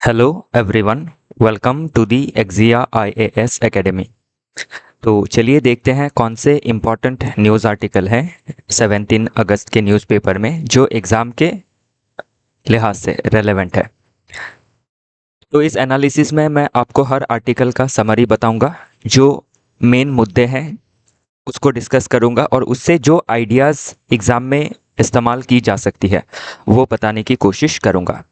Hello everyone, welcome to the Exia IAS academy. तो चलिए देखते हैं कौन से इम्पोर्टेंट न्यूज़ आर्टिकल हैं 17 अगस्त के न्यूज़पेपर में जो एग्ज़ाम के लिहाज से रेलेवेंट है। तो इस एनालिसिस में मैं आपको हर आर्टिकल का समरी बताऊंगा, जो मेन मुद्दे हैं उसको डिस्कस करूंगा और उससे जो आइडियाज़ एग्ज़ाम में इस्तेमाल की जा सकती है वो बताने की कोशिश करूंगा।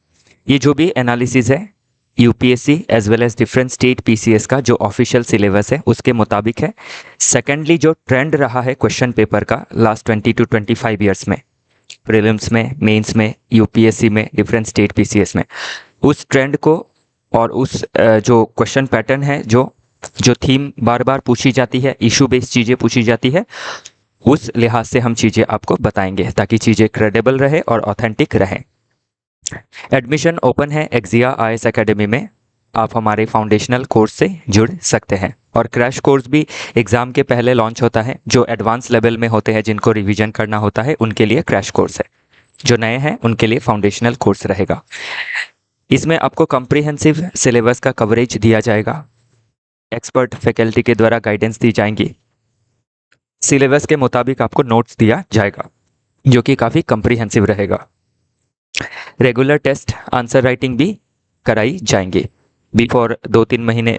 ये जो भी एनालिसिस है UPSC as well as different state PCS का जो ऑफिशियल सिलेबस है उसके मुताबिक है। सेकेंडली, जो ट्रेंड रहा है क्वेश्चन पेपर का लास्ट 20 टू 25 ईयर्स में, प्रीलिम्स में, मेंस में, यूपीएससी में, डिफरेंट स्टेट पीसीएस में, उस ट्रेंड को और उस जो क्वेश्चन पैटर्न है, जो जो थीम बार बार पूछी जाती है, इशू बेस्ड चीज़ें पूछी जाती है, उस लिहाज से हम चीज़ें आपको बताएंगे ताकि चीज़ें क्रेडिबल रहे और ऑथेंटिक रहें। एडमिशन ओपन है एक्जिया आईएएस एकेडमी में। आप हमारे फाउंडेशनल कोर्स से जुड़ सकते हैं और क्रैश कोर्स भी एग्ज़ाम के पहले लॉन्च होता है। जो एडवांस लेवल में होते हैं, जिनको रिवीजन करना होता है, उनके लिए क्रैश कोर्स है। जो नए हैं उनके लिए फाउंडेशनल कोर्स रहेगा। इसमें आपको कॉम्प्रिहेंसिव सिलेबस का कवरेज दिया जाएगा, एक्सपर्ट फैकल्टी के द्वारा गाइडेंस दी जाएंगी, सिलेबस के मुताबिक आपको नोट्स दिया जाएगा जो कि काफ़ी कॉम्प्रिहेंसिव रहेगा। रेगुलर टेस्ट आंसर राइटिंग भी कराई जाएंगी बिफोर 2-3 महीने,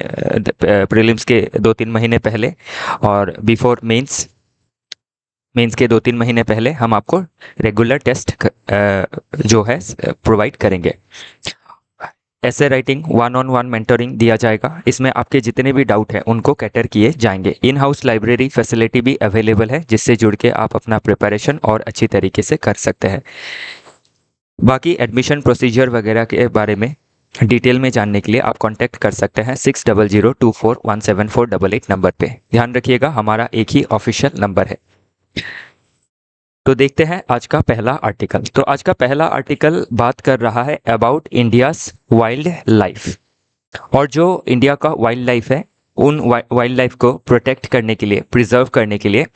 प्रीलिम्स के 2-3 महीने पहले, और बिफोर मेंस के 2-3 महीने पहले हम आपको रेगुलर टेस्ट जो है प्रोवाइड करेंगे। ऐसे writing, one on one mentoring दिया जाएगा। इसमें आपके जितने भी डाउट है उनको कैटर किए जाएंगे। इन हाउस लाइब्रेरी फैसिलिटी भी अवेलेबल है जिससे जुड़ के आप अपना प्रिपरेशन और अच्छी तरीके से कर सकते हैं। बाकी एडमिशन प्रोसीजर वगैरह के बारे में डिटेल में जानने के लिए आप कांटेक्ट कर सकते हैं 6002417488 नंबर पे। ध्यान रखिएगा, हमारा एक ही ऑफिशियल नंबर है। तो देखते हैं आज का पहला आर्टिकल। तो आज का पहला आर्टिकल बात कर रहा है अबाउट इंडियाज वाइल्ड लाइफ, और जो इंडिया का वाइल्ड लाइफ है उन वाइल्ड लाइफ को प्रोटेक्ट करने के लिए, प्रिजर्व करने के लिए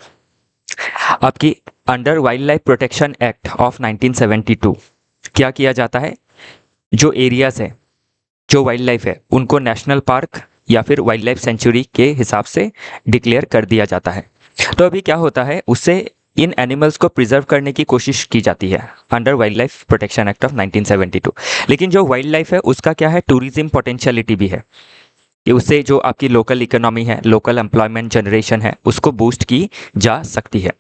आपकी under wild life protection act of 1972 क्या किया जाता है। जो एरियाज है, जो वाइल्ड लाइफ है, उनको नेशनल पार्क या फिर वाइल्ड लाइफ सेंचुरी के हिसाब से डिक्लेयर कर दिया जाता है। तो अभी क्या होता है, उससे इन एनिमल्स को प्रिजर्व करने की कोशिश की जाती है under wild life protection act of 1972। लेकिन जो वाइल्ड लाइफ है उसका क्या है, टूरिज्म पोटेंशियलिटी भी है कि उससे जो आपकी लोकल इकोनॉमी है, लोकल एम्प्लॉयमेंट जनरेशन है, उसको बूस्ट की जा सकती है।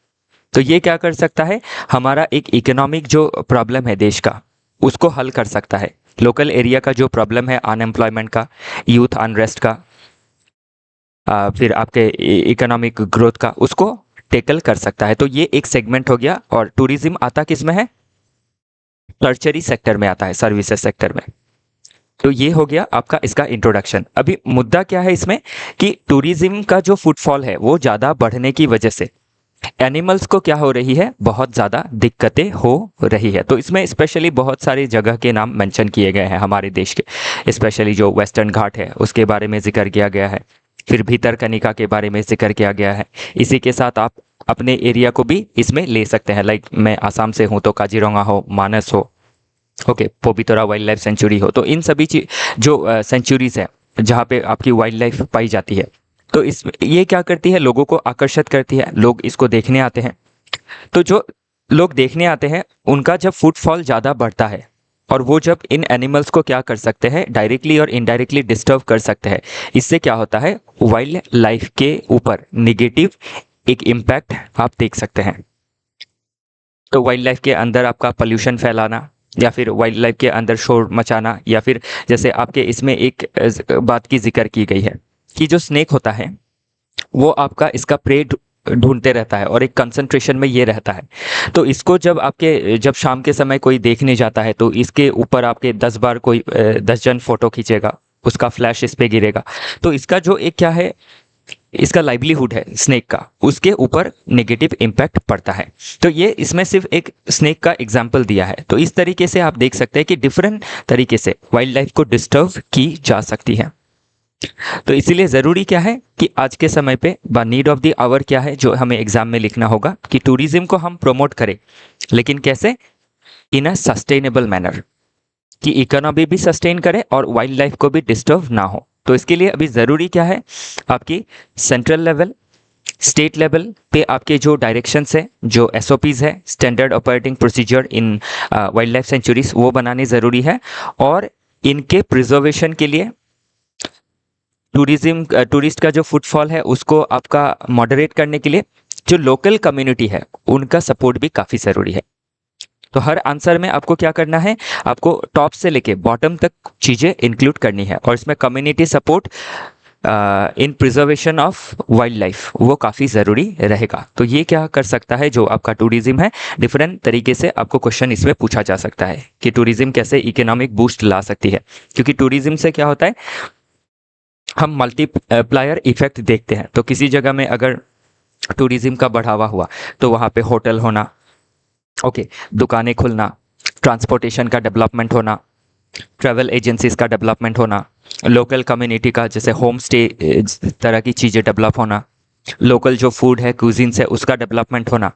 तो ये क्या कर सकता है, हमारा एक इकोनॉमिक जो प्रॉब्लम है देश का उसको हल कर सकता है। लोकल एरिया का जो प्रॉब्लम है अनएम्प्लॉयमेंट का, यूथ अनरेस्ट का, फिर आपके इकोनॉमिक ग्रोथ का, उसको टेकल कर सकता है। तो ये एक सेगमेंट हो गया। और टूरिज्म आता किस में है, टर्चरी सेक्टर में आता है, सर्विसेज सेक्टर में। तो ये हो गया आपका इसका इंट्रोडक्शन। अभी मुद्दा क्या है इसमें कि टूरिज्म का जो फुटफॉल है वो ज़्यादा बढ़ने की वजह से एनिमल्स को क्या हो रही है, बहुत ज़्यादा दिक्कतें हो रही है। तो इसमें स्पेशली बहुत सारी जगह के नाम मेंशन किए गए हैं हमारे देश के, स्पेशली जो वेस्टर्न घाट है उसके बारे में जिक्र किया गया है, फिर भीतरकनिका के बारे में जिक्र किया गया है। इसी के साथ आप अपने एरिया को भी इसमें ले सकते हैं। लाइक मैं आसाम से हूँ तो काजीरंगा हो, मानस हो, ओके, पवितरा वाइल्ड लाइफ सेंचुरी हो, तो इन सभी जो सेंचुरीज है जहाँ पे आपकी वाइल्ड लाइफ पाई जाती है, तो इस ये क्या करती है, लोगों को आकर्षित करती है, लोग इसको देखने आते हैं। तो जो लोग देखने आते हैं उनका जब फुटफॉल ज़्यादा बढ़ता है और वो जब इन एनिमल्स को क्या कर सकते हैं, डायरेक्टली और इनडायरेक्टली डिस्टर्ब कर सकते हैं, इससे क्या होता है, वाइल्ड लाइफ के ऊपर निगेटिव एक इम्पैक्ट आप देख सकते हैं। तो वाइल्ड लाइफ के अंदर आपका पोल्यूशन फैलाना, या फिर वाइल्ड लाइफ के अंदर शोर मचाना, या फिर जैसे आपके इसमें एक बात की जिक्र की गई है कि जो स्नेक होता है वो आपका इसका प्रे ढूंढते रहता है और एक कंसंट्रेशन में ये रहता है। तो इसको जब शाम के समय कोई देखने जाता है तो इसके ऊपर आपके 10 बार कोई 10 जन फोटो खींचेगा, उसका फ्लैश इस पे गिरेगा। तो इसका जो एक क्या है, इसका लाइवलीहुड है स्नेक का, उसके ऊपर नेगेटिव इम्पैक्ट पड़ता है। तो ये इसमें सिर्फ एक स्नेक का एग्जाम्पल दिया है। तो इस तरीके से आप देख सकते हैं कि डिफरेंट तरीके से वाइल्ड लाइफ को डिस्टर्ब की जा सकती है। तो इसीलिए ज़रूरी क्या है कि आज के समय पे नीड ऑफ द आवर क्या है जो हमें एग्जाम में लिखना होगा कि टूरिज्म को हम प्रमोट करें, लेकिन कैसे, इन अ सस्टेनेबल मैनर। कि इकोनॉमी भी सस्टेन करे और वाइल्ड लाइफ को भी डिस्टर्ब ना हो। तो इसके लिए अभी ज़रूरी क्या है, आपकी सेंट्रल लेवल, स्टेट लेवल पे आपके जो डायरेक्शंस है, जो एसओपीज है, स्टैंडर्ड ऑपरेटिंग प्रोसीजर इन वाइल्ड लाइफ सेंचुरीज, वो बनाने ज़रूरी है। और इनके प्रिजर्वेशन के लिए टूरिस्ट का जो फुटफॉल है उसको आपका मॉडरेट करने के लिए जो लोकल कम्युनिटी है उनका सपोर्ट भी काफ़ी ज़रूरी है। तो हर आंसर में आपको क्या करना है, आपको टॉप से लेके बॉटम तक चीज़ें इंक्लूड करनी है। और इसमें community support in preservation of wild life वो काफ़ी ज़रूरी रहेगा। तो ये क्या कर सकता है, जो आपका टूरिज्म है, डिफरेंट तरीके से आपको क्वेश्चन इसमें पूछा जा सकता है कि टूरिज्म कैसे इकोनॉमिक बूस्ट ला सकती है। क्योंकि टूरिज्म से क्या होता है, हम मल्टीप्लायर इफेक्ट देखते हैं। तो किसी जगह में अगर टूरिज्म का बढ़ावा हुआ तो वहाँ पे होटल होना, दुकानें खुलना, ट्रांसपोर्टेशन का डेवलपमेंट होना, ट्रैवल एजेंसीज का डेवलपमेंट होना, लोकल कम्युनिटी का जैसे होम स्टे तरह की चीज़ें डेवलप होना, लोकल जो फूड है, क्यूजीन्स है, उसका डेवलपमेंट होना।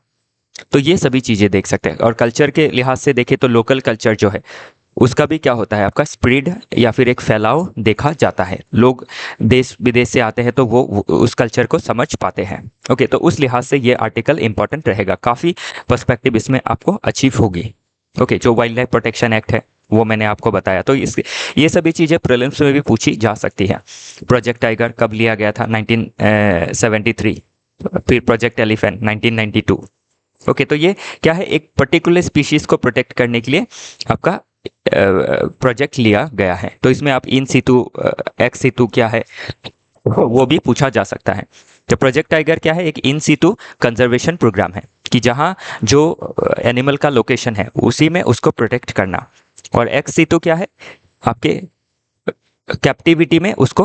तो ये सभी चीज़ें देख सकते हैं। और कल्चर के लिहाज से देखें तो लोकल कल्चर जो है उसका भी क्या होता है, आपका स्प्रेड या फिर एक फैलाव देखा जाता है। लोग देश विदेश से आते हैं तो वो उस कल्चर को समझ पाते हैं। तो उस लिहाज से ये आर्टिकल इंपॉर्टेंट रहेगा, काफ़ी पर्सपेक्टिव इसमें आपको अचीव होगी। जो वाइल्ड लाइफ प्रोटेक्शन एक्ट है वो मैंने आपको बताया। तो ये सभी चीज़ें प्रीलिम्स में भी पूछी जा सकती है। प्रोजेक्ट टाइगर कब लिया गया था, 1973। फिर प्रोजेक्ट एलिफेंट 1992। तो ये क्या है, एक पर्टिकुलर स्पीशीज को प्रोटेक्ट करने के लिए आपका प्रोजेक्ट लिया गया है। तो इसमें आप इन सीटू, एक्स सीटू क्या है वो भी पूछा जा सकता है। तो प्रोजेक्ट टाइगर क्या है, एक इन सीटू कंजर्वेशन प्रोग्राम है कि जहाँ जो एनिमल का लोकेशन है उसी में उसको प्रोटेक्ट करना। और एक्स सीटू क्या है, आपके कैप्टिविटी में उसको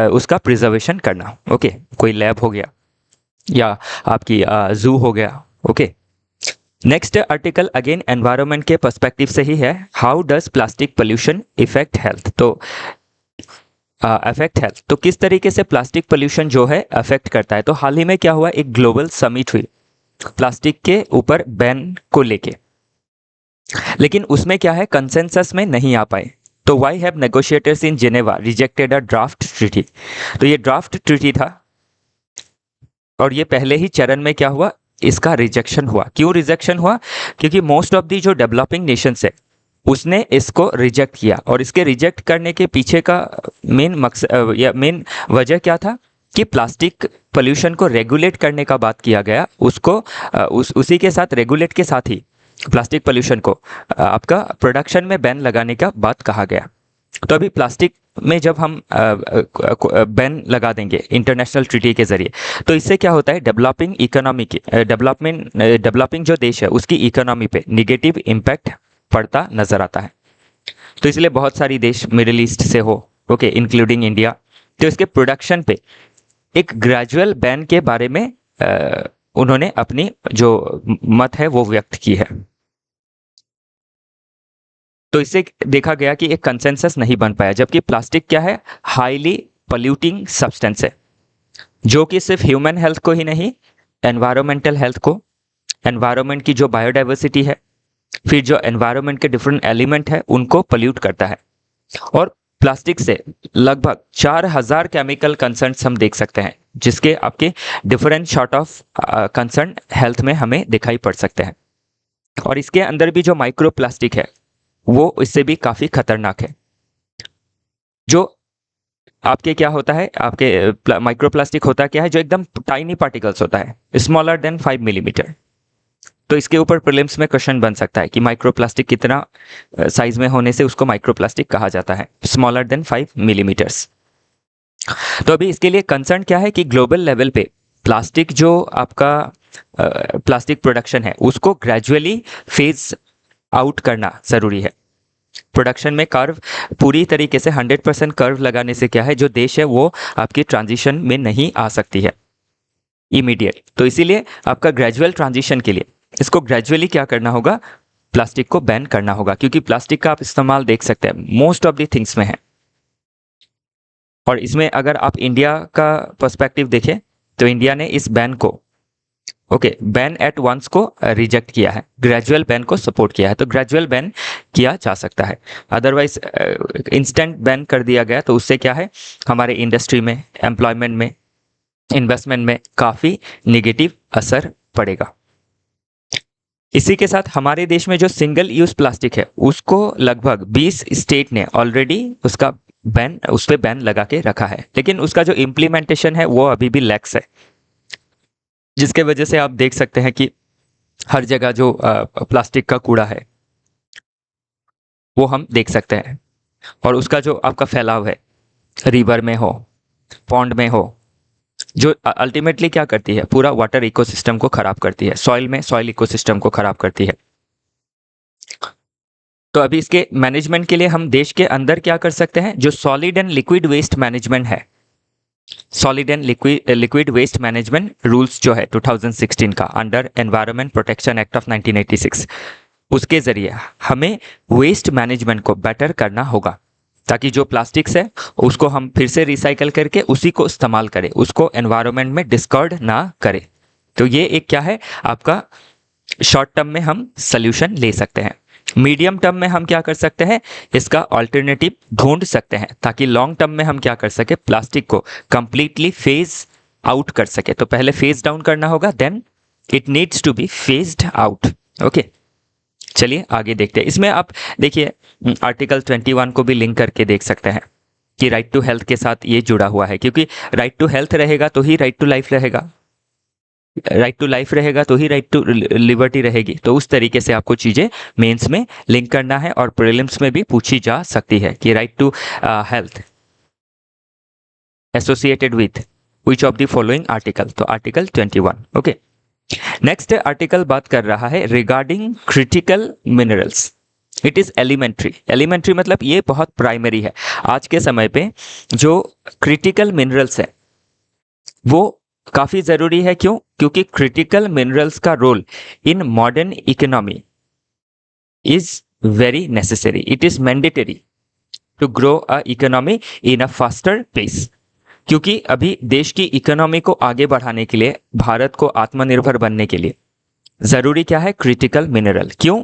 उसका प्रिजर्वेशन करना। कोई लैब हो गया या आपकी जू हो गया। नेक्स्ट आर्टिकल अगेन एनवायरनमेंट के पर्सपेक्टिव से ही है। How does plastic pollution effect health. तो अफेक्ट हेल्थ, तो किस तरीके से प्लास्टिक पोल्यूशन जो है अफेक्ट करता है। तो हाल ही में क्या हुआ, एक ग्लोबल समिट हुई प्लास्टिक के ऊपर बैन को लेके, लेकिन उसमें क्या है, कंसेंसस में नहीं आ पाए। तो why have negotiators in Geneva rejected a draft treaty. तो ये ड्राफ्ट ट्रीटी था और ये पहले ही चरण में क्या हुआ, इसका रिजेक्शन हुआ। क्यों रिजेक्शन हुआ, क्योंकि मोस्ट ऑफ दी जो डेवलपिंग नेशंस है उसने इसको रिजेक्ट किया। और इसके रिजेक्ट करने के पीछे का मेन मकसद या मेन वजह क्या था कि प्लास्टिक पोल्यूशन को रेगुलेट करने का बात किया गया। उसको उसी के साथ रेगुलेट के साथ ही प्लास्टिक पोल्यूशन को आपका प्रोडक्शन में बैन लगाने का बात कहा गया। तो अभी प्लास्टिक में जब हम बैन लगा देंगे इंटरनेशनल ट्रीटी के जरिए, तो इससे क्या होता है, डेवलपिंग इकोनॉमी की डेवलपिंग जो देश है उसकी इकोनॉमी पे निगेटिव इम्पैक्ट पड़ता नजर आता है। तो इसलिए बहुत सारी देश मिडिल ईस्ट से हो, इंक्लूडिंग इंडिया, तो इसके प्रोडक्शन पे एक ग्रेजुअल बैन के बारे में उन्होंने अपनी जो मत है वो व्यक्त की है। तो इससे देखा गया कि एक कंसेंसस नहीं बन पाया, जबकि प्लास्टिक क्या है, हाईली पोल्यूटिंग सब्सटेंस है, जो कि सिर्फ ह्यूमन हेल्थ को ही नहीं, एनवायरमेंटल हेल्थ को, एनवायरमेंट की जो बायोडाइवर्सिटी है, फिर जो एनवायरमेंट के डिफरेंट एलिमेंट है उनको पोल्यूट करता है। और प्लास्टिक से लगभग 4000 केमिकल कंसर्न्स हम देख सकते हैं, जिसके आपके different sort of concern health में हमें दिखाई पड़ सकते हैं। और इसके अंदर भी जो माइक्रो प्लास्टिक है वो इससे भी काफ़ी खतरनाक है। जो आपके क्या होता है, आपके माइक्रो प्लास्टिक होता क्या है, जो एकदम टाइनी पार्टिकल्स होता है, स्मॉलर देन 5 मिलीमीटर। तो इसके ऊपर प्रीलिम्स में क्वेश्चन बन सकता है कि माइक्रो प्लास्टिक कितना साइज में होने से उसको माइक्रो प्लास्टिक कहा जाता है, स्मॉलर देन 5 मिलीमीटर्स। तो अभी इसके लिए कंसर्न क्या है कि ग्लोबल लेवल पे प्लास्टिक जो आपका प्लास्टिक प्रोडक्शन है उसको ग्रेजुअली फेज आउट करना ज़रूरी है। प्रोडक्शन में कर्व पूरी तरीके से 100% कर्व लगाने से क्या है, जो देश है वो आपकी ट्रांजिशन में नहीं आ सकती है इमीडिएट। तो इसीलिए आपका ग्रेजुअल ट्रांजिशन के लिए इसको ग्रेजुअली क्या करना होगा, प्लास्टिक को बैन करना होगा, क्योंकि प्लास्टिक का आप इस्तेमाल देख सकते हैं मोस्ट ऑफ द थिंग्स में है। और इसमें अगर आप इंडिया का पर्सपेक्टिव देखें तो इंडिया ने इस बैन को बैन एट वंस को रिजेक्ट किया है, ग्रेजुअल बैन को सपोर्ट किया है। तो ग्रेजुअल बैन किया जा सकता है। अदरवाइज इंस्टेंट बैन कर दिया गया तो उससे क्या है, हमारे इंडस्ट्री में, एम्प्लॉयमेंट में, इन्वेस्टमेंट में काफ़ी निगेटिव असर पड़ेगा। इसी के साथ हमारे देश में जो सिंगल यूज प्लास्टिक है उसको लगभग 20 स्टेट ने ऑलरेडी उसका बैन, उस पर बैन लगा के रखा है, लेकिन उसका जो इम्प्लीमेंटेशन है वो अभी भी लैक्स है, जिसके वजह से आप देख सकते हैं कि हर जगह जो प्लास्टिक का कूड़ा है वो हम देख सकते हैं, और उसका जो आपका फैलाव है रिवर में हो, पॉन्ड में हो, जो अल्टीमेटली क्या करती है, पूरा वाटर इकोसिस्टम को खराब करती है, सॉइल में सॉइल इकोसिस्टम को खराब करती है। तो अभी इसके मैनेजमेंट के लिए हम देश के अंदर क्या कर सकते हैं, जो solid and liquid waste management है, solid and liquid waste management rules जो है 2016 का under environment protection act of 1986, उसके जरिए हमें वेस्ट मैनेजमेंट को बेटर करना होगा, ताकि जो प्लास्टिक्स है उसको हम फिर से रिसाइकल करके उसी को इस्तेमाल करें, उसको एनवायरनमेंट में डिस्कार्ड ना करें। तो ये एक क्या है आपका शॉर्ट टर्म में हम सोल्यूशन ले सकते हैं। मीडियम टर्म में हम क्या कर सकते हैं, इसका ऑल्टरनेटिव ढूंढ सकते हैं, ताकि लॉन्ग टर्म में हम क्या कर सके, प्लास्टिक को कंप्लीटली फेज आउट कर सके। तो पहले फेज डाउन करना होगा, then it needs to be phased out. Okay, चलिए आगे देखते हैं। इसमें आप देखिए आर्टिकल 21 को भी लिंक करके देख सकते हैं कि राइट टू हेल्थ के साथ ये जुड़ा हुआ है, क्योंकि राइट टू हेल्थ रहेगा तो ही राइट टू लाइफ रहेगा, राइट टू लाइफ रहेगा तो ही राइट टू लिबर्टी रहेगी। तो उस तरीके से आपको चीज़ें मेंस में लिंक करना है, और प्रीलिम्स में भी पूछी जा सकती है कि right to health associated with which of the following article, तो आर्टिकल 21। ओके, नेक्स्ट आर्टिकल बात कर रहा है regarding critical minerals. It is elementary, elementary मतलब ये बहुत प्राइमरी है। आज के समय पे जो क्रिटिकल मिनरल्स है वो काफ़ी ज़रूरी है। क्यों? क्योंकि क्रिटिकल मिनरल्स का role in modern economy is very necessary, it is mandatory to grow a economy in a faster pace. क्योंकि अभी देश की इकोनॉमी को आगे बढ़ाने के लिए, भारत को आत्मनिर्भर बनने के लिए ज़रूरी क्या है, क्रिटिकल मिनरल। क्यों?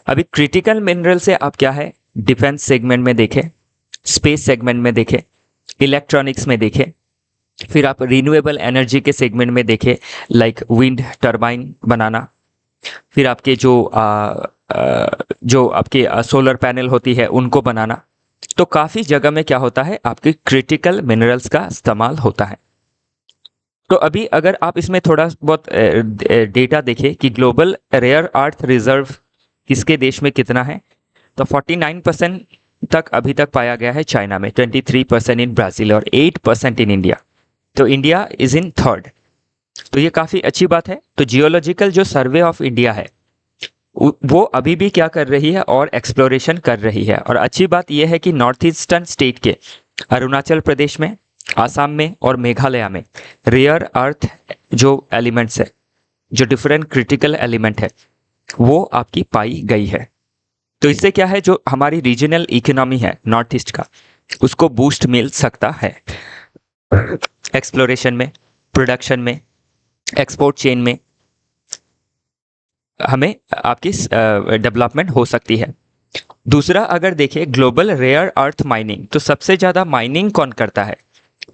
अभी क्रिटिकल मिनरल से आप क्या है, डिफेंस सेगमेंट में देखें, स्पेस सेगमेंट में देखें, इलेक्ट्रॉनिक्स में देखें, फिर आप रिन्यूएबल एनर्जी के सेगमेंट में देखें, लाइक विंड टर्बाइन बनाना, फिर आपके जो आपके सोलर पैनल होती है उनको बनाना। तो काफ़ी जगह में क्या होता है, आपके क्रिटिकल मिनरल्स का इस्तेमाल होता है। तो अभी अगर आप इसमें थोड़ा बहुत डेटा देखें कि ग्लोबल रेयर अर्थ रिजर्व किसके देश में कितना है, तो 49% तक अभी तक पाया गया है चाइना में, 23% इन ब्राज़ील और 8% इन इंडिया। तो इंडिया इज इन थर्ड, तो ये काफ़ी अच्छी बात है। तो जियोलॉजिकल जो सर्वे ऑफ इंडिया है वो अभी भी क्या कर रही है, और एक्सप्लोरेशन कर रही है। और अच्छी बात यह है कि नॉर्थ ईस्टर्न स्टेट के अरुणाचल प्रदेश में, आसाम में और मेघालय में रेयर अर्थ जो एलिमेंट्स है, जो डिफरेंट क्रिटिकल एलिमेंट है, वो आपकी पाई गई है। तो इससे क्या है, जो हमारी रीजनल इकोनॉमी है नॉर्थ ईस्ट का, उसको बूस्ट मिल सकता है। एक्सप्लोरेशन में, प्रोडक्शन में, एक्सपोर्ट चेन में हमें आपकी डेवलपमेंट हो सकती है। दूसरा अगर देखें ग्लोबल रेयर अर्थ माइनिंग, तो सबसे ज़्यादा माइनिंग कौन करता है,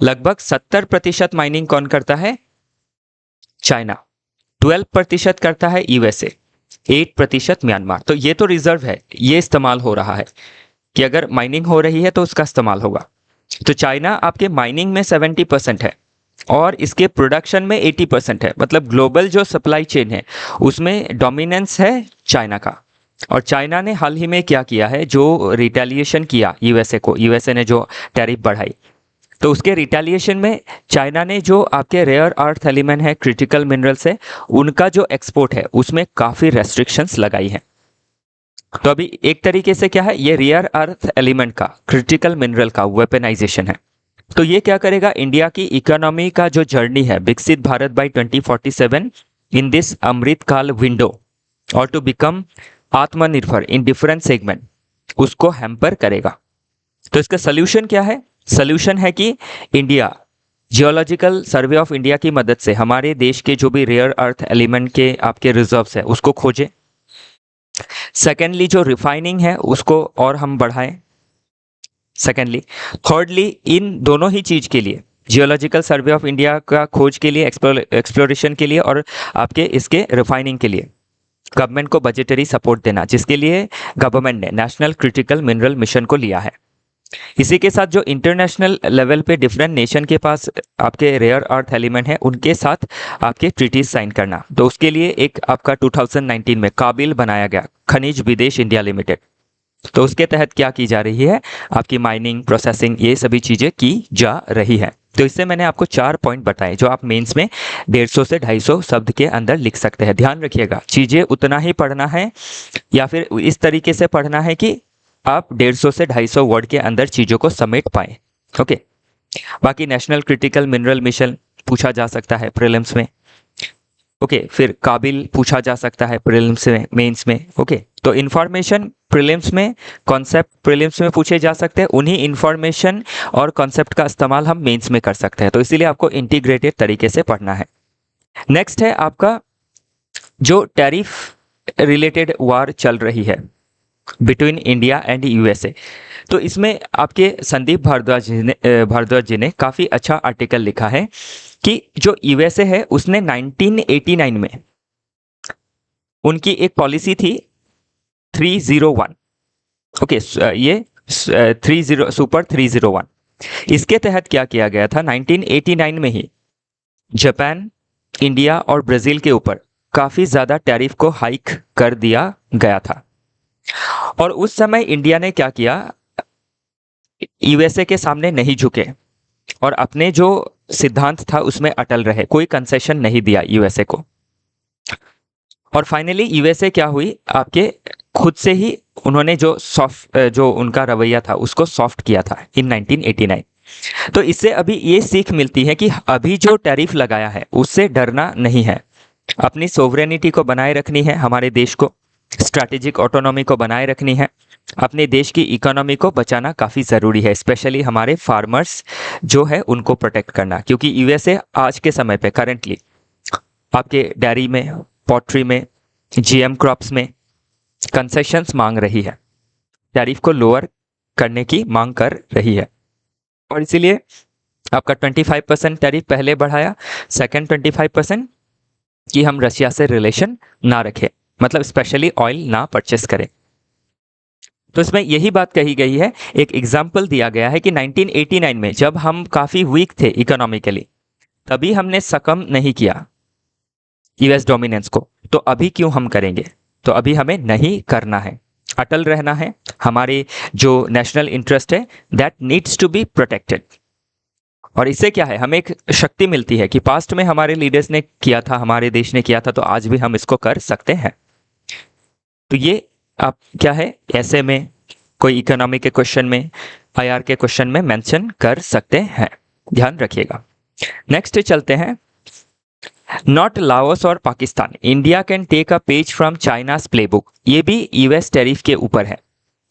लगभग 70% माइनिंग कौन करता है, चाइना, 12% करता है यूएसए, 8% म्यांमार। तो ये तो रिजर्व है, ये इस्तेमाल हो रहा है कि अगर माइनिंग हो रही है तो उसका इस्तेमाल होगा। तो चाइना आपके माइनिंग में 70% है और इसके प्रोडक्शन में 80% है। मतलब ग्लोबल जो सप्लाई चेन है उसमें डोमिनेंस है चाइना का। और चाइना ने हाल ही में क्या किया है, जो रिटेलिएशन किया यूएसए को, यूएसए ने जो टैरिफ बढ़ाई, तो उसके रिटेलिएशन में चाइना ने जो आपके रेयर अर्थ एलिमेंट है, क्रिटिकल मिनरल्स है, उनका जो एक्सपोर्ट है उसमें काफ़ी रेस्ट्रिक्शंस लगाई हैं। तो अभी एक तरीके से क्या है, ये रेयर अर्थ एलिमेंट का, क्रिटिकल मिनरल का वेपनाइजेशन है। तो ये क्या करेगा, इंडिया की इकोनॉमी का जो जर्नी है, विकसित भारत बाय 2047 इन दिस अमृत काल विंडो और टू बिकम आत्मनिर्भर इन डिफरेंट सेगमेंट, उसको हैम्पर करेगा। तो इसका सोल्यूशन क्या है, सोल्यूशन है कि India geological survey of India की मदद से हमारे देश के जो भी रेयर अर्थ एलिमेंट के आपके रिजर्व्स है उसको खोजे। सेकेंडली जो रिफाइनिंग है उसको और हम बढ़ाएं। सेकेंडली, थर्डली इन दोनों ही चीज के लिए, जियोलॉजिकल सर्वे ऑफ इंडिया का खोज के लिए, एक्सप्लोरेशन के लिए और आपके इसके रिफाइनिंग के लिए गवर्नमेंट को बजटरी सपोर्ट देना, जिसके लिए गवर्नमेंट ने नेशनल क्रिटिकल मिनरल मिशन को लिया है। इसी के साथ जो इंटरनेशनल लेवल पे डिफरेंट नेशन के पास आपके रेयर अर्थ एलिमेंट है उनके साथ आपके ट्रीटीज साइन करना, तो उसके लिए एक आपका 2019 में काबिल बनाया गया, खनिज विदेश इंडिया लिमिटेड। तो उसके तहत क्या की जा रही है, आपकी माइनिंग, प्रोसेसिंग, ये सभी चीज़ें की जा रही है। तो इससे मैंने आपको 4 पॉइंट बताए जो आप मेंस में 150 से 250 शब्द के अंदर लिख सकते हैं। ध्यान रखिएगा, चीज़ें उतना ही पढ़ना है या फिर इस तरीके से पढ़ना है कि आप 150 से 250 वर्ड के अंदर चीज़ों को समेट पाएँ। ओके, बाकी नेशनल क्रिटिकल मिनरल मिशन पूछा जा सकता है प्रीलिम्स में। ओके, फिर काबिल पूछा जा सकता है प्रीलिम्स में, मेंस में। ओके, तो इन्फॉर्मेशन प्रीलिम्स में, कॉन्सेप्ट प्रीलिम्स में पूछे जा सकते हैं, उन्हीं इन्फॉर्मेशन और कॉन्सेप्ट का इस्तेमाल हम मेंस में कर सकते हैं। तो इसीलिए आपको इंटीग्रेटेड तरीके से पढ़ना है। नेक्स्ट है आपका जो टैरिफ रिलेटेड वार चल रही है बिटवीन इंडिया एंड यूएसए। तो इसमें आपके संदीप भारद्वाज जी ने काफ़ी अच्छा आर्टिकल लिखा है कि जो यूएसए है उसने 1989 में उनकी एक पॉलिसी थी 301। ओके, ये 30 सुपर 301। इसके तहत क्या किया गया था, 1989 में ही जापान, इंडिया और ब्राज़ील के ऊपर काफ़ी ज़्यादा टैरिफ को हाइक कर दिया गया था। और उस समय इंडिया ने क्या किया, यूएसए के सामने नहीं झुके और अपने जो सिद्धांत था उसमें अटल रहे, कोई कंसेशन नहीं दिया यूएसए को। और फाइनली यूएसए क्या हुई, आपके खुद से ही उन्होंने जो उनका रवैया था उसको सॉफ्ट किया था इन 1989। तो इससे अभी ये सीख मिलती है कि अभी जो टैरिफ लगाया है उससे डरना नहीं है, अपनी सोवरेनिटी को बनाए रखनी है, हमारे देश को स्ट्रैटेजिक ऑटोनॉमी को बनाए रखनी है, अपने देश की इकोनॉमी को बचाना काफ़ी ज़रूरी है, स्पेशली हमारे फार्मर्स जो है उनको प्रोटेक्ट करना, क्योंकि यूएसए आज के समय पे करेंटली आपके डेयरी में, पोल्ट्री में, जीएम क्रॉप्स में कंसेशंस मांग रही है, टैरिफ को लोअर करने की मांग कर रही है। और इसीलिए आपका 25% टैरिफ पहले बढ़ाया, सेकेंड 25% कि हम रशिया से रिलेशन ना रखें, मतलब स्पेशली ऑयल ना परचेस करें। तो इसमें यही बात कही गई है, एक एग्जाम्पल दिया गया है कि 1989 में जब हम काफ़ी वीक थे इकोनॉमिकली, तभी हमने सकम नहीं किया यूएस डोमिनेंस को, तो अभी क्यों हम करेंगे, तो अभी हमें नहीं करना है, अटल रहना है, हमारे जो नेशनल इंटरेस्ट है that needs to be protected. और इससे क्या है, हमें एक शक्ति मिलती है कि पास्ट में हमारे लीडर्स ने किया था, हमारे देश ने किया था, तो आज भी हम इसको कर सकते हैं। तो ये आप क्या है, ऐसे में कोई इकोनॉमी के क्वेश्चन में, आईआर के क्वेश्चन में मेंशन कर सकते हैं, ध्यान रखिएगा। नेक्स्ट चलते हैं, नॉट लाओस और Pakistan, India can take a page from China's playbook. ये भी यूएस टैरिफ के ऊपर है,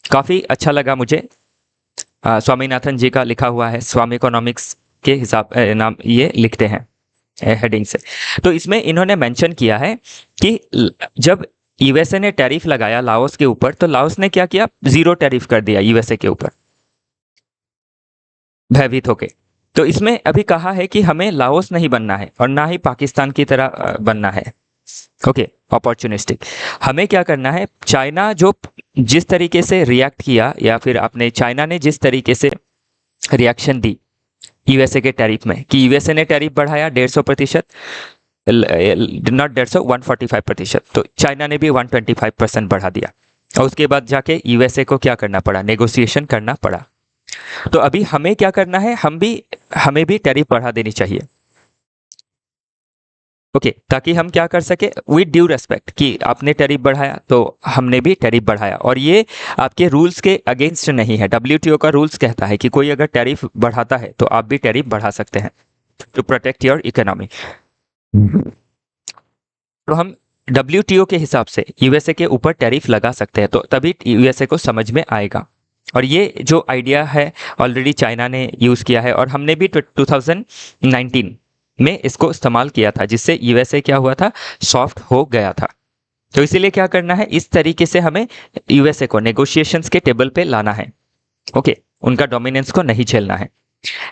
काफ़ी अच्छा लगा मुझे। स्वामीनाथन जी का लिखा हुआ है, स्वामी इकोनॉमिक्स के हिसाब नाम ये लिखते हैं हेडिंग से। तो इसमें इन्होंने मेंशन किया है कि जब यूएसए ने टैरिफ लगाया लाओस के ऊपर, तो लाओस ने क्या किया, 0 टैरिफ कर दिया यूएसए के ऊपर भयभीत होके। तो इसमें अभी कहा है कि हमें लाओस नहीं बनना है और ना ही पाकिस्तान की तरह बनना है। Okay, opportunistic. हमें क्या करना है, चाइना जो जिस तरीके से रिएक्ट किया, या फिर आपने चाइना ने जिस तरीके से रिएक्शन दी यूएसए के टैरिफ में, कि यूएसए ने टैरिफ बढ़ाया 150%, नॉट 150, 145%, तो चाइना ने भी 125% बढ़ा दिया। और उसके बाद जाके यूएसए को क्या करना पड़ा, नेगोशिएशन करना पड़ा। तो अभी हमें क्या करना है, हमें भी टैरिफ बढ़ा देनी चाहिए। ओके, ताकि हम क्या कर सके, विद ड्यू रेस्पेक्ट, कि आपने टैरिफ बढ़ाया तो हमने भी टैरिफ बढ़ाया। और ये आपके रूल्स के अगेंस्ट नहीं है, डब्ल्यूटीओ का रूल्स कहता है कि कोई अगर टैरिफ बढ़ाता है तो आप भी टैरिफ बढ़ा सकते हैं टू प्रोटेक्ट योर इकोनॉमी। तो हम डब्ल्यूटीओ के हिसाब से यूएसए के ऊपर टैरिफ लगा सकते हैं, तो तभी यूएसए को समझ में आएगा। और ये जो आइडिया है ऑलरेडी चाइना ने यूज़ किया है और हमने भी 2019 में इसको इस्तेमाल किया था, जिससे यूएसए क्या हुआ था, सॉफ्ट हो गया था। तो इसीलिए क्या करना है, इस तरीके से हमें यूएसए को नेगोशिएशंस के टेबल पे लाना है। ओके, उनका डोमिनेंस को नहीं झेलना है।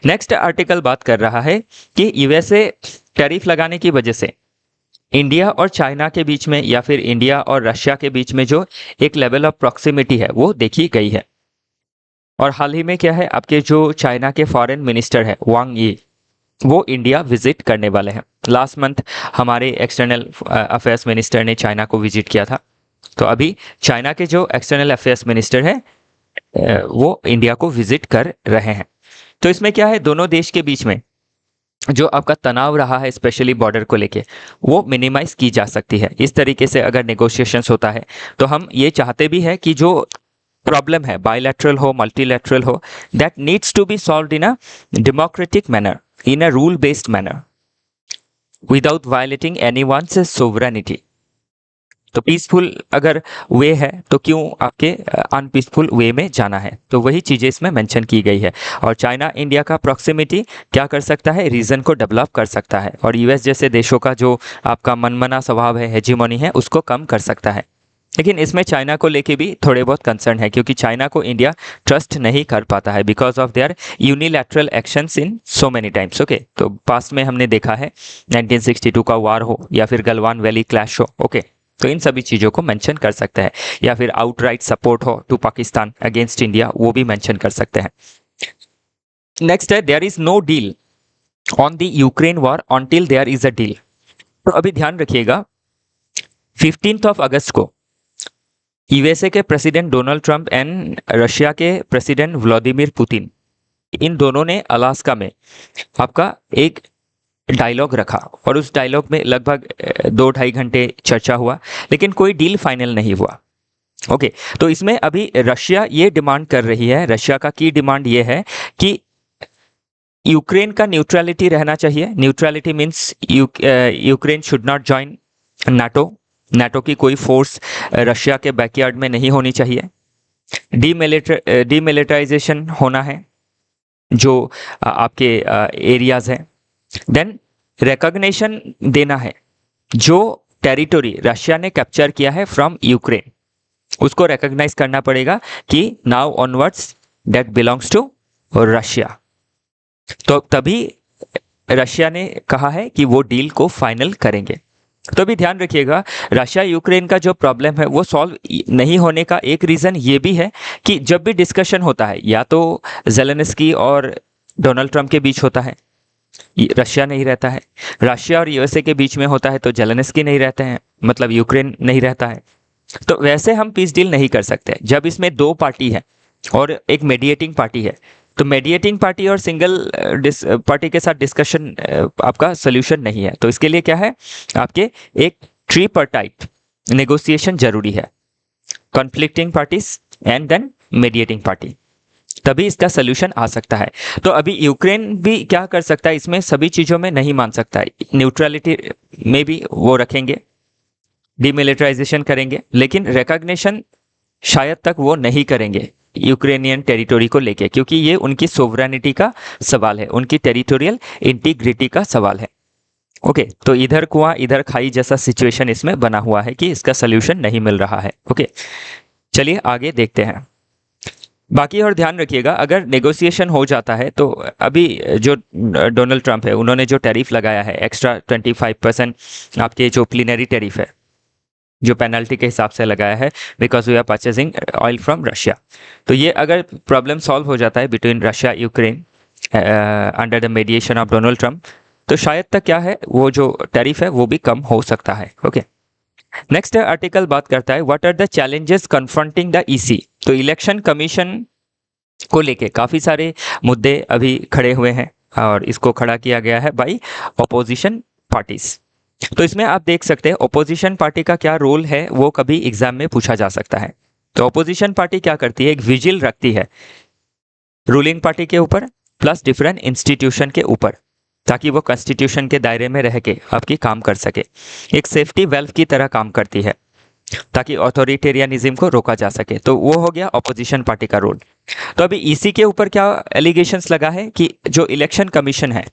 नेक्स्ट आर्टिकल बात कर रहा है कि यूएसए टैरिफ लगाने की वजह से इंडिया और चाइना के बीच में या फिर इंडिया और रशिया के बीच में जो एक लेवल ऑफ प्रॉक्सिमिटी है वो देखी गई है। और हाल ही में क्या है, आपके जो चाइना के फॉरेन मिनिस्टर है वांग यी, वो इंडिया विजिट करने वाले हैं। लास्ट मंथ हमारे एक्सटर्नल अफेयर्स मिनिस्टर ने चाइना को विजिट किया था। तो अभी चाइना के जो एक्सटर्नल अफेयर्स मिनिस्टर है वो इंडिया को विजिट कर रहे हैं। तो इसमें क्या है, दोनों देश के बीच में जो आपका तनाव रहा है स्पेशली बॉर्डर को लेके, वो मिनिमाइज की जा सकती है। इस तरीके से अगर नेगोशिएशंस होता है तो हम ये चाहते भी है कि जो प्रॉब्लम है, बायलैटरल हो मल्टीलैटरल हो, that needs to be solved in a democratic manner, in a rule based manner, without violating anyone's sovereignty. तो पीसफुल अगर वे है तो क्यों आपके अनपीसफुल वे में जाना है, तो वही चीज़ें इसमें मेंशन की गई है। और चाइना इंडिया का प्रॉक्सिमिटी क्या कर सकता है, रीजन को डेवलप कर सकता है, और यूएस जैसे देशों का जो आपका मनमना स्वभाव है, हेजिमोनी है, उसको कम कर सकता है। लेकिन इसमें चाइना को लेके भी थोड़े बहुत कंसर्न है, क्योंकि चाइना को इंडिया ट्रस्ट नहीं कर पाता है because of their unilateral actions in so many times. Okay, तो पास्ट में हमने देखा है 1962 का वार हो या फिर गलवान वैली क्लैश हो। ओके, तो इन सभी चीज़ों को मेंशन कर सकते हैं, या फिर आउटराइट सपोर्ट हो टू पाकिस्तान अगेंस्ट इंडिया, वो भी मेंशन कर सकते हैं। नेक्स्ट है, there is no deal on the Ukraine war until there is a deal. तो अभी ध्यान रखिएगा, 15 अगस्त को यूएसए के president Donald Trump and Russia के प्रेसिडेंट व्लादिमीर पुतिन, इन दोनों ने अलास्का में आपका एक डायलॉग रखा, और उस डायलॉग में लगभग 2-2.5 घंटे चर्चा हुआ, लेकिन कोई डील फाइनल नहीं हुआ। ओके, तो इसमें अभी रशिया ये डिमांड कर रही है, रशिया का की डिमांड ये है कि यूक्रेन का न्यूट्रलिटी रहना चाहिए। Neutrality means Ukraine should not join NATO, NATO की कोई फोर्स रशिया के बैकयार्ड में नहीं होनी चाहिए। डीमिलिटराइजेशन होना है जो आपके एरियाज हैं। देन रिकॉग्निशन देना है, जो टेरिटोरी रशिया ने कैप्चर किया है फ्रॉम यूक्रेन, उसको रिकॉग्नाइज करना पड़ेगा कि now onwards that belongs to Russia. तो तभी रशिया ने कहा है कि वो डील को फाइनल करेंगे। तो भी ध्यान रखिएगा, रशिया यूक्रेन का जो प्रॉब्लम है वो सॉल्व नहीं होने का एक रीज़न ये भी है कि जब भी डिस्कशन होता है, या तो जेलेंस्की और डोनाल्ड ट्रंप के बीच होता है, रशिया नहीं रहता है। रशिया और यूएसए के बीच में होता है तो जेलेंस्की नहीं रहते हैं, मतलब यूक्रेन नहीं रहता है। तो वैसे हम पीस डील नहीं कर सकते। जब इसमें दो पार्टी है और एक मेडिएटिंग पार्टी है, तो मेडिएटिंग पार्टी और सिंगल पार्टी के साथ डिस्कशन आपका सोल्यूशन नहीं है। तो इसके लिए क्या है, आपके एक ट्रीपार्टाइट नेगोशिएशन जरूरी है, conflicting parties and then mediating party, तभी इसका सोल्यूशन आ सकता है। तो अभी यूक्रेन भी क्या कर सकता है, इसमें सभी चीज़ों में नहीं मान सकता है। न्यूट्रलिटी में भी वो रखेंगे, डीमिलिटराइजेशन करेंगे, लेकिन रिकॉग्निशन शायद तक वो नहीं करेंगे यूक्रेनियन टेरिटोरी को लेके, क्योंकि ये उनकी सोवरेनिटी का सवाल है, उनकी टेरिटोरियल इंटीग्रिटी का सवाल है। ओके, तो इधर कुआं इधर खाई जैसा सिचुएशन इसमें बना हुआ है कि इसका सोल्यूशन नहीं मिल रहा है। ओके, चलिए आगे देखते हैं। बाकी और ध्यान रखिएगा, अगर नेगोशिएशन हो जाता है तो अभी जो डोनाल्ड ट्रंप है उन्होंने जो टैरिफ लगाया है एक्स्ट्रा 25% आपके जो प्लिनरी टैरिफ है, जो पेनल्टी के हिसाब से लगाया है because we are purchasing oil from Russia, तो ये अगर प्रॉब्लम सॉल्व हो जाता है between Russia Ukraine under the mediation of Donald Trump, तो शायद तक क्या है वो जो टैरिफ है वो भी कम हो सकता है। ओके, नेक्स्ट आर्टिकल बात करता है what are the challenges confronting the EC. तो इलेक्शन कमीशन को लेके काफ़ी सारे मुद्दे अभी खड़े हुए हैं, और इसको खड़ा किया गया है बाई अपोजिशन पार्टीज। तो इसमें आप देख सकते हैं अपोजिशन पार्टी का क्या रोल है, वो कभी एग्जाम में पूछा जा सकता है। तो अपोजिशन पार्टी क्या करती है, एक विजिल रखती है रूलिंग पार्टी के ऊपर प्लस डिफरेंट इंस्टीट्यूशन के ऊपर, ताकि वो कॉन्स्टिट्यूशन के दायरे में रह के आपकी काम कर सके। एक सेफ्टी वेल्व की तरह काम करती है ताकि ऑथोरिटेरियनिज्म को रोका जा सके। तो वो हो गया अपोजिशन पार्टी का रोल। तो अभी ईसी के ऊपर क्या एलिगेशंस लगा है कि जो इलेक्शन कमीशन है,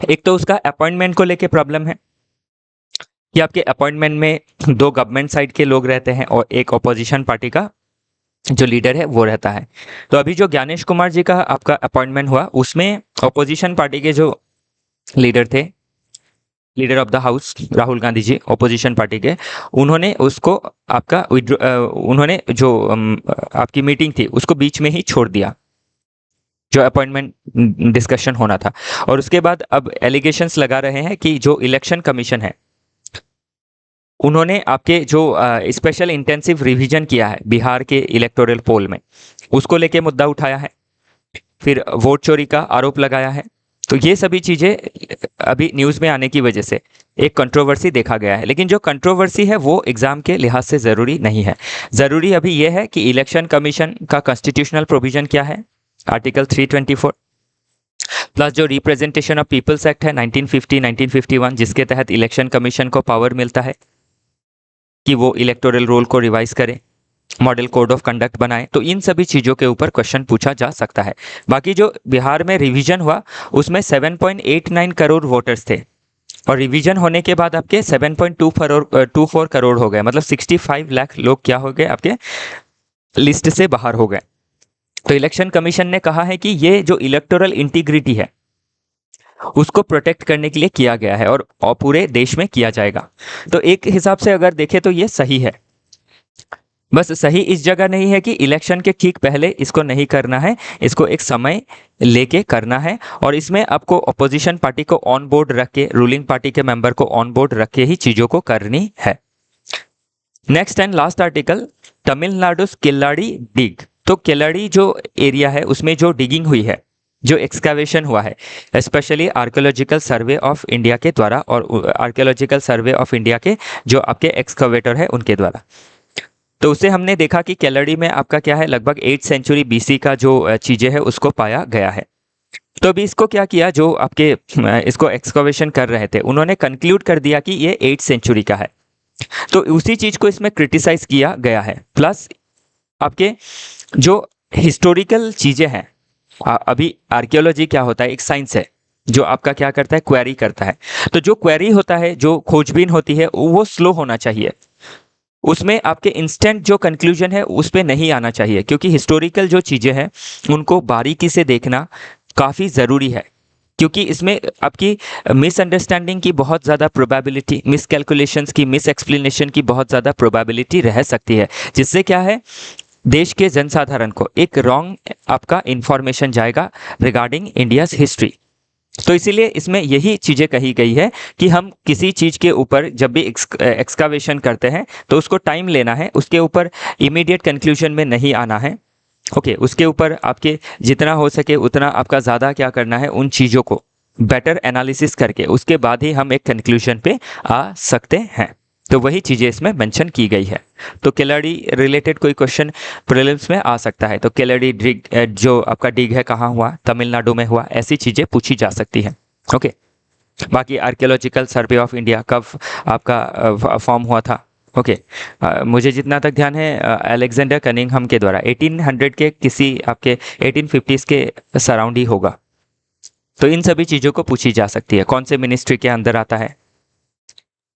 एक तो उसका अपॉइंटमेंट को लेके प्रॉब्लम है, कि आपके अपॉइंटमेंट में 2 गवर्नमेंट साइड के लोग रहते हैं और एक ऑपोजिशन पार्टी का जो लीडर है वो रहता है। तो अभी जो ज्ञानेश कुमार जी का आपका अपॉइंटमेंट हुआ उसमें ऑपोजिशन पार्टी के जो लीडर थे, leader of the house Rahul Gandhi ji opposition party के, उन्होंने उसको आपका उन्होंने जो आपकी मीटिंग थी उसको बीच में ही छोड़ दिया, जो अपॉइंटमेंट डिस्कशन होना था। और उसके बाद अब एलिगेशंस लगा रहे हैं कि जो इलेक्शन कमीशन है उन्होंने आपके जो स्पेशल इंटेंसिव रिवीजन किया है बिहार के इलेक्टोरल पोल में, उसको लेके मुद्दा उठाया है, फिर वोट चोरी का आरोप लगाया है। तो ये सभी चीज़ें अभी न्यूज़ में आने की वजह से एक कंट्रोवर्सी देखा गया है। लेकिन जो कंट्रोवर्सी है वो एग्ज़ाम के लिहाज से ज़रूरी नहीं है। ज़रूरी अभी ये है कि इलेक्शन कमीशन का कॉन्स्टिट्यूशनल प्रोविज़न क्या है, आर्टिकल 324, प्लस जो रिप्रेजेंटेशन ऑफ पीपल्स एक्ट है 1950 1951, जिसके तहत इलेक्शन कमीशन को पावर मिलता है कि वो इलेक्टोरल रोल को रिवाइज करे, मॉडल कोड ऑफ कंडक्ट बनाए। तो इन सभी चीज़ों के ऊपर क्वेश्चन पूछा जा सकता है। बाकी जो बिहार में रिवीजन हुआ उसमें 7.89 करोड़ वोटर्स थे और रिवीजन होने के बाद आपके 7.24 करोड़ हो गए, मतलब 65 लाख लोग क्या हो गए, आपके लिस्ट से बाहर हो गए। तो इलेक्शन कमीशन ने कहा है कि ये जो इलेक्टोरल इंटीग्रिटी है उसको प्रोटेक्ट करने के लिए किया गया है और पूरे देश में किया जाएगा। तो एक हिसाब से अगर देखें तो ये सही है। बस सही इस जगह नहीं है कि इलेक्शन के ठीक पहले इसको नहीं करना है, इसको एक समय लेके करना है और इसमें आपको अपोजिशन पार्टी को ऑन बोर्ड रख के, रूलिंग पार्टी के मेंबर को ऑन बोर्ड रख के ही चीज़ों को करनी है। Next and last article, Tamil Nadu Keeladi dig. तो किल्लाड़ी जो एरिया है उसमें जो डिगिंग हुई है, जो एक्सकावेशन हुआ है, specially archaeological survey of India के द्वारा और आर्कियोलॉजिकल सर्वे ऑफ इंडिया के जो आपके एक्सकावेटर है उनके द्वारा। तो उससे हमने देखा कि केलड़ी में आपका क्या है, लगभग 8th सेंचुरी BC का जो चीज़ें है उसको पाया गया है। तो अभी इसको क्या किया, जो आपके इसको एक्सकवेशन कर रहे थे उन्होंने कंक्लूड कर दिया कि ये 8th सेंचुरी का है। तो उसी चीज़ को इसमें क्रिटिसाइज किया गया है। प्लस आपके जो हिस्टोरिकल चीज़ें हैं, अभी आर्कियोलॉजी क्या होता है, एक साइंस है जो आपका क्या करता है, क्वेरी करता है। तो जो क्वेरी होता है, जो खोजबीन होती है, वो स्लो होना चाहिए। उसमें आपके इंस्टेंट जो कंक्लूजन है उस पर नहीं आना चाहिए, क्योंकि हिस्टोरिकल जो चीज़ें हैं उनको बारीकी से देखना काफ़ी ज़रूरी है, क्योंकि इसमें आपकी मिसअंडरस्टैंडिंग की बहुत ज़्यादा प्रोबेबिलिटी, मिसकैलकुलेशंस की, मिस एक्सप्लेनेशन की बहुत ज़्यादा प्रोबेबिलिटी रह सकती है, जिससे क्या है, देश के जनसाधारण को एक रॉन्ग आपका इंफॉर्मेशन जाएगा रिगार्डिंग इंडियाज़ हिस्ट्री। तो इसीलिए इसमें यही चीज़ें कही गई है कि हम किसी चीज़ के ऊपर जब भी एक्सकावेशन करते हैं तो उसको टाइम लेना है, उसके ऊपर इमीडिएट कंक्लूजन में नहीं आना है। ओके, उसके ऊपर आपके जितना हो सके उतना आपका ज़्यादा क्या करना है, उन चीज़ों को बेटर एनालिसिस करके उसके बाद ही हम एक कंक्लूजन पे आ सकते हैं। तो वही चीज़ें इसमें मेंशन की गई है। तो केलड़ी रिलेटेड कोई क्वेश्चन प्रीलिम्स में आ सकता है। तो केलड़ी डिग जो आपका डिग है कहाँ हुआ, तमिलनाडु में हुआ, ऐसी चीज़ें पूछी जा सकती हैं। ओके, बाकी आर्कियोलॉजिकल सर्वे ऑफ इंडिया कब आपका फॉर्म हुआ था। ओके, मुझे जितना तक ध्यान है अलेक्जेंडर कनिंघम के द्वारा 1800 के किसी आपके 1850s के सराउंड ही होगा। तो इन सभी चीज़ों को पूछी जा सकती है। कौन से मिनिस्ट्री के अंदर आता है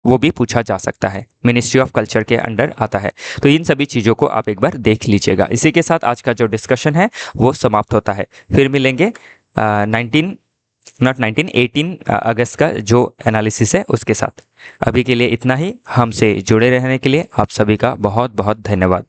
वो भी पूछा जा सकता है, मिनिस्ट्री ऑफ कल्चर के अंडर आता है। तो इन सभी चीज़ों को आप एक बार देख लीजिएगा। इसी के साथ आज का जो डिस्कशन है वो समाप्त होता है। फिर मिलेंगे 18 अगस्त का जो एनालिसिस है उसके साथ। अभी के लिए इतना ही। हमसे जुड़े रहने के लिए आप सभी का बहुत बहुत धन्यवाद।